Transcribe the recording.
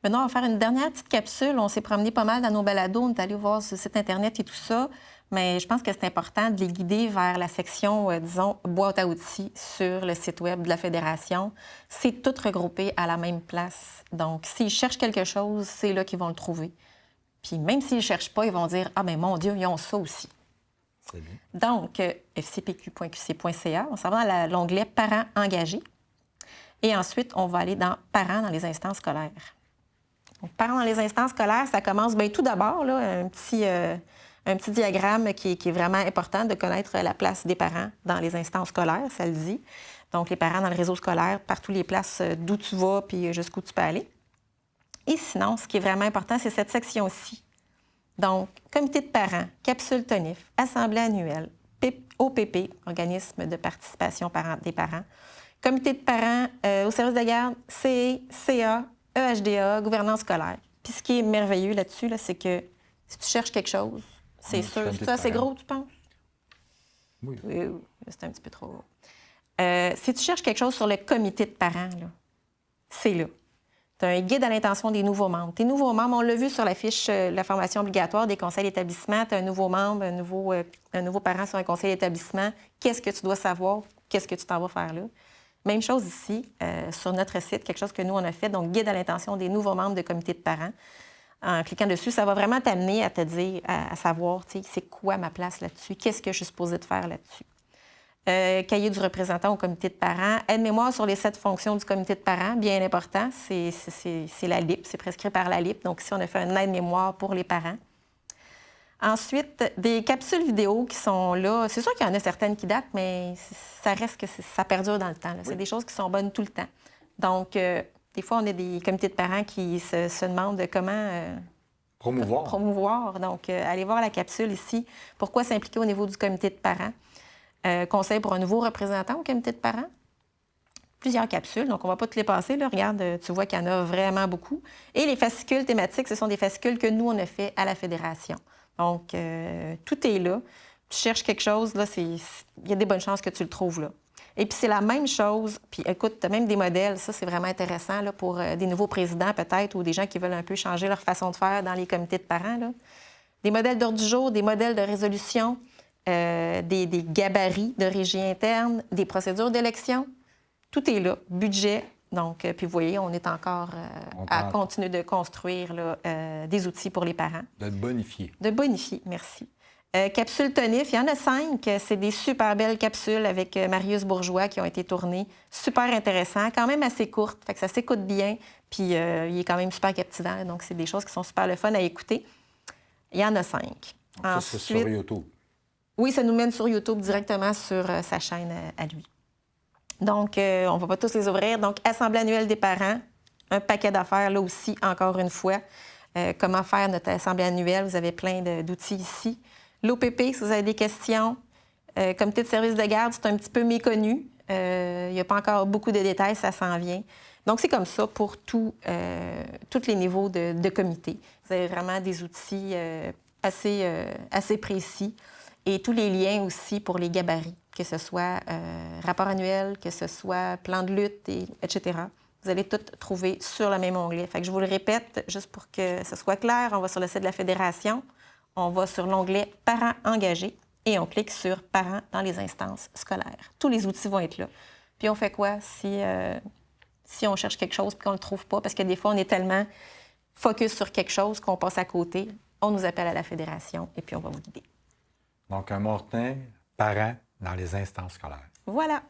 Maintenant, on va faire une dernière petite capsule. On s'est promené pas mal dans nos balados. On est allé voir ce site Internet et tout ça. Mais je pense que c'est important de les guider vers la section, disons, boîte à outils sur le site Web de la Fédération. C'est tout regroupé à la même place. Donc, s'ils cherchent quelque chose, c'est là qu'ils vont le trouver. Puis même s'ils ne cherchent pas, ils vont dire « Ah, mais mon Dieu, ils ont ça aussi ». C'est bien. Donc, fcpq.qc.ca, on s'en va dans l'onglet « Parents engagés ». Et ensuite, on va aller dans « Parents dans les instances scolaires ». Donc, parents dans les instances scolaires, ça commence bien tout d'abord, là, un petit diagramme qui est vraiment important de connaître la place des parents dans les instances scolaires, ça le dit. Donc, les parents dans le réseau scolaire, partout les places d'où tu vas puis jusqu'où tu peux aller. Et sinon, ce qui est vraiment important, c'est cette section-ci. Donc, comité de parents, capsule TONIF, assemblée annuelle, OPP, organisme de participation des parents, comité de parents au service de garde, CE, CA, EHDA, gouvernance scolaire. Puis ce qui est merveilleux là-dessus, là, c'est que si tu cherches quelque chose, c'est sûr. C'est assez gros, tu penses? Oui. Oui, c'est un petit peu trop gros. Si tu cherches quelque chose sur le comité de parents, là, c'est là. Tu as un guide à l'intention des nouveaux membres. Tes nouveaux membres, on l'a vu sur la fiche la formation obligatoire des conseils d'établissement. Tu as un nouveau membre, un nouveau parent sur un conseil d'établissement. Qu'est-ce que tu dois savoir? Qu'est-ce que tu t'en vas faire là? Même chose ici, sur notre site, quelque chose que nous, on a fait, donc guide à l'intention des nouveaux membres de comité de parents. En cliquant dessus, ça va vraiment t'amener à te dire, à savoir, tu sais, c'est quoi ma place là-dessus? Qu'est-ce que je suis supposée de faire là-dessus? Cahier du représentant au comité de parents. Aide-mémoire sur les 7 fonctions du comité de parents, bien important. C'est la LIP, c'est prescrit par la LIP. Donc, ici, on a fait un aide-mémoire pour les parents. Ensuite, des capsules vidéo qui sont là. C'est sûr qu'il y en a certaines qui datent, mais ça reste que ça perdure dans le temps. C'est des choses qui sont bonnes tout le temps. Donc, des fois, on a des comités de parents qui se demandent comment promouvoir. Donc, allez voir la capsule ici. Pourquoi s'impliquer au niveau du comité de parents? Conseil pour un nouveau représentant au comité de parents. Plusieurs capsules, donc on ne va pas te les passer. Là. Regarde, tu vois qu'il y en a vraiment beaucoup. Et les fascicules thématiques, ce sont des fascicules que nous, on a fait à la Fédération. Donc, tout est là. Tu cherches quelque chose, là, il y a des bonnes chances que tu le trouves là. Et puis, c'est la même chose. Puis, écoute, tu as même des modèles. Ça, c'est vraiment intéressant là, pour des nouveaux présidents, peut-être, ou des gens qui veulent un peu changer leur façon de faire dans les comités de parents. Là. Des modèles d'ordre du jour, des modèles de résolution, des gabarits de régie interne, des procédures d'élection. Tout est là. Budget. Donc, puis vous voyez, on est encore à continuer de construire là, des outils pour les parents. De bonifier. De bonifier, merci. Capsule TONIF, il y en a 5. C'est des super belles capsules avec Marius Bourgeois qui ont été tournées. Super intéressant, quand même assez courte, fait que ça s'écoute bien. Puis il est quand même super captivant, donc c'est des choses qui sont super le fun à écouter. Il y en a 5. Ça, c'est sur YouTube. Oui, ça nous mène sur YouTube directement sur sa chaîne à lui. Donc, on ne va pas tous les ouvrir. Donc, Assemblée annuelle des parents, un paquet d'affaires là aussi, encore une fois. Comment faire notre assemblée annuelle? Vous avez plein d'outils ici. L'OPP, si vous avez des questions. Comité de service de garde, c'est un petit peu méconnu. Il n'y a pas encore beaucoup de détails, ça s'en vient. Donc, c'est comme ça pour tous les niveaux de comité. Vous avez vraiment des outils assez précis et tous les liens aussi pour les gabarits, que ce soit rapport annuel, que ce soit plan de lutte, etc. Vous allez tout trouver sur le même onglet. Fait que je vous le répète, juste pour que ce soit clair, on va sur le site de la Fédération, on va sur l'onglet « Parents engagés » et on clique sur « Parents dans les instances scolaires ». Tous les outils vont être là. Puis on fait quoi si on cherche quelque chose et qu'on ne le trouve pas? Parce que des fois, on est tellement focus sur quelque chose qu'on passe à côté. On nous appelle à la Fédération et puis on va vous guider. Donc, un mot retenu, parents dans les instances scolaires. Voilà.